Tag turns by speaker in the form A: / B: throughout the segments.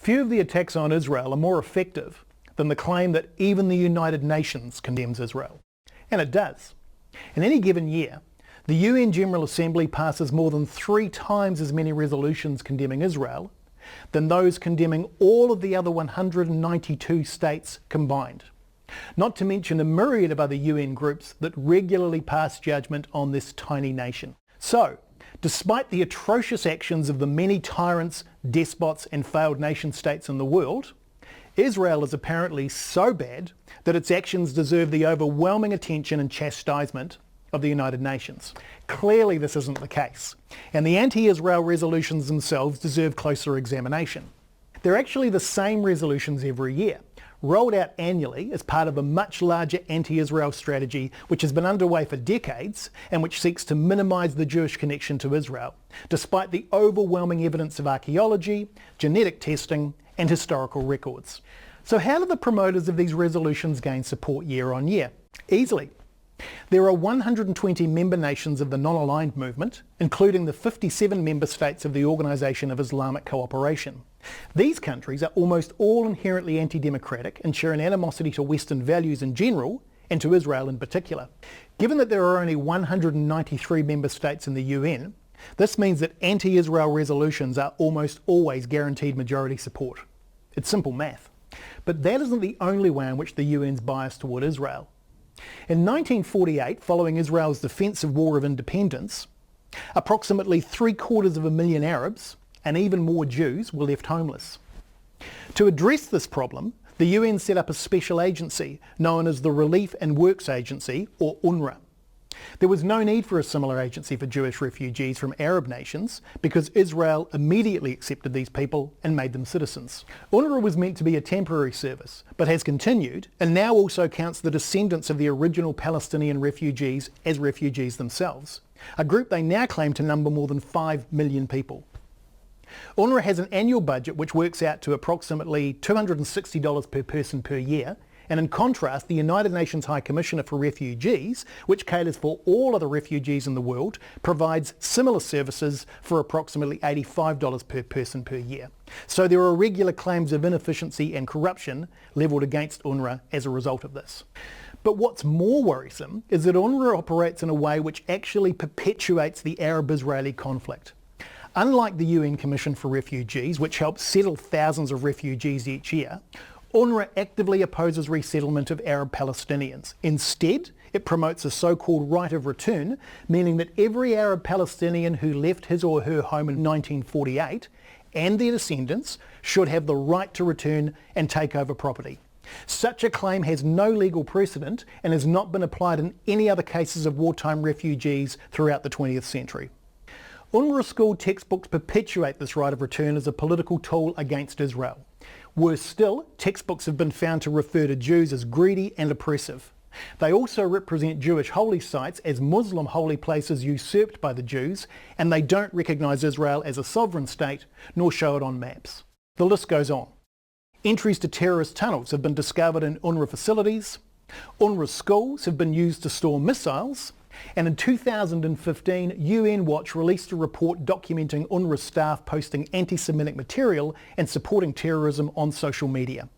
A: Few of the attacks on Israel are more effective than the claim that even the United Nations condemns Israel. And it does. In any given year, the UN General Assembly passes more than 3 times as many resolutions condemning Israel than those condemning all of the other 192 states combined. Not to mention a myriad of other UN groups that regularly pass judgment on this tiny nation. So, despite the atrocious actions of the many tyrants, despots and failed nation states in the world, Israel is apparently so bad that its actions deserve the overwhelming attention and chastisement of the United Nations. Clearly this isn't the case, and the anti-Israel resolutions themselves deserve closer examination. They're actually the same resolutions every year, rolled out annually as part of a much larger anti-Israel strategy which has been underway for decades and which seeks to minimise the Jewish connection to Israel, despite the overwhelming evidence of archaeology, genetic testing and historical records. So how do the promoters of these resolutions gain support year on year? Easily. There are 120 member nations of the non-aligned movement, including the 57 member states of the Organisation of Islamic Cooperation. These countries are almost all inherently anti-democratic and share an animosity to Western values in general and to Israel in particular. Given that there are only 193 member states in the UN, this means that anti-Israel resolutions are almost always guaranteed majority support. It's simple math. But that isn't the only way in which the UN's biased toward Israel. In 1948, following Israel's defensive war of independence, approximately 750,000 Arabs and even more Jews were left homeless. To address this problem, the UN set up a special agency known as the Relief and Works Agency, or UNRWA. There was no need for a similar agency for Jewish refugees from Arab nations because Israel immediately accepted these people and made them citizens. UNRWA was meant to be a temporary service, but has continued and now also counts the descendants of the original Palestinian refugees as refugees themselves, a group they now claim to number more than 5 million people. UNRWA has an annual budget which works out to approximately $260 per person per year, and in contrast, the United Nations High Commissioner for Refugees, which caters for all other refugees in the world, provides similar services for approximately $85 per person per year. So there are regular claims of inefficiency and corruption levelled against UNRWA as a result of this. But what's more worrisome is that UNRWA operates in a way which actually perpetuates the Arab-Israeli conflict. Unlike the UN Commission for Refugees, which helps settle thousands of refugees each year, UNRWA actively opposes resettlement of Arab Palestinians. Instead, it promotes a so-called right of return, meaning that every Arab Palestinian who left his or her home in 1948 and their descendants should have the right to return and take over property. Such a claim has no legal precedent and has not been applied in any other cases of wartime refugees throughout the 20th century. UNRWA school textbooks perpetuate this right of return as a political tool against Israel. Worse still, textbooks have been found to refer to Jews as greedy and oppressive. They also represent Jewish holy sites as Muslim holy places usurped by the Jews, and they don't recognise Israel as a sovereign state, nor show it on maps. The list goes on. Entries to terrorist tunnels have been discovered in UNRWA facilities, UNRWA schools have been used to store missiles, and in 2015, UN Watch released a report documenting UNRWA staff posting anti-Semitic material and supporting terrorism on social media.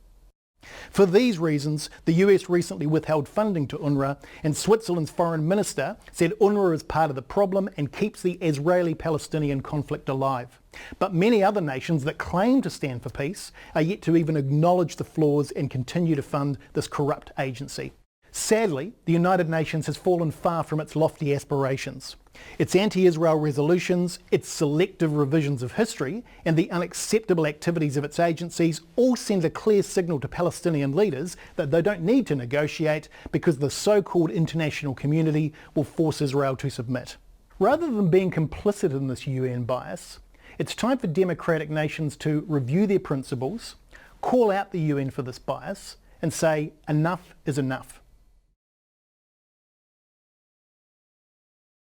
A: For these reasons, the US recently withheld funding to UNRWA, and Switzerland's foreign minister said UNRWA is part of the problem and keeps the Israeli-Palestinian conflict alive. But many other nations that claim to stand for peace are yet to even acknowledge the flaws and continue to fund this corrupt agency. Sadly, the United Nations has fallen far from its lofty aspirations. Its anti-Israel resolutions, its selective revisions of history, and the unacceptable activities of its agencies all send a clear signal to Palestinian leaders that they don't need to negotiate because the so-called international community will force Israel to submit. Rather than being complicit in this UN bias, it's time for democratic nations to review their principles, call out the UN for this bias, and say enough is enough.